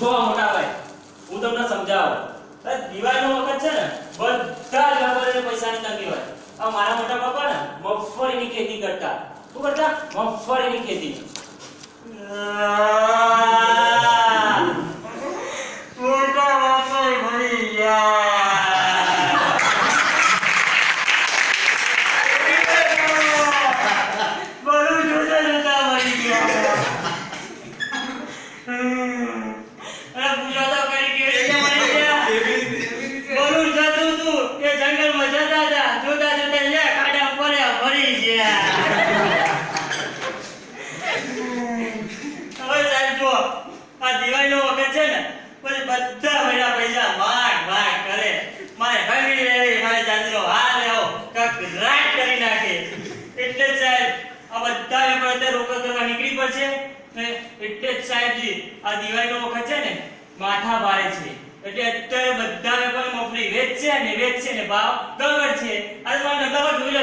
જો મોટા ભાઈ હું તમને સમજાવું. દિવાળીનો વખત છે ને બધા જ વેપારીઓને પૈસાની તંગી હોય. આ મારા મોટા બાપા ને મગફળીની ખેતી કરતા. શું કરતા? મગફળીની ખેતી. મોટા બાપા મરી ગયા. બધું જોતા જોતા મરી ગયા. અરે પૂછો તો કરી કે મરી ગયા. બોલું જતું તું એ જંગલમાં જતા હતા, જોતા જોતા લે ખાડા પડ્યા મરી ગયા. હવે સાહેબ જો આ દિવાળીનો વખત છે ને પછી બધા મહિના પૈસા માંગ માંગ કરે. મારે ભંગી લેવી, મારે ચાંદલો હાર લેવો, કાક રાત કરી નાખે. એટલે જ સાહેબ આ બધા વેપાર અત્યારે રોકડ કરવા નીકળી પડશે ને. એટલે જ સાહેબજી આ દિવાળીનો વખત છે ને માથા ભારે છે. એટલે અત્યારે બધા વેપારી મફળી વેચશે ને ભાવ ગગડ છે. આજે મારે નગર જોઈ લે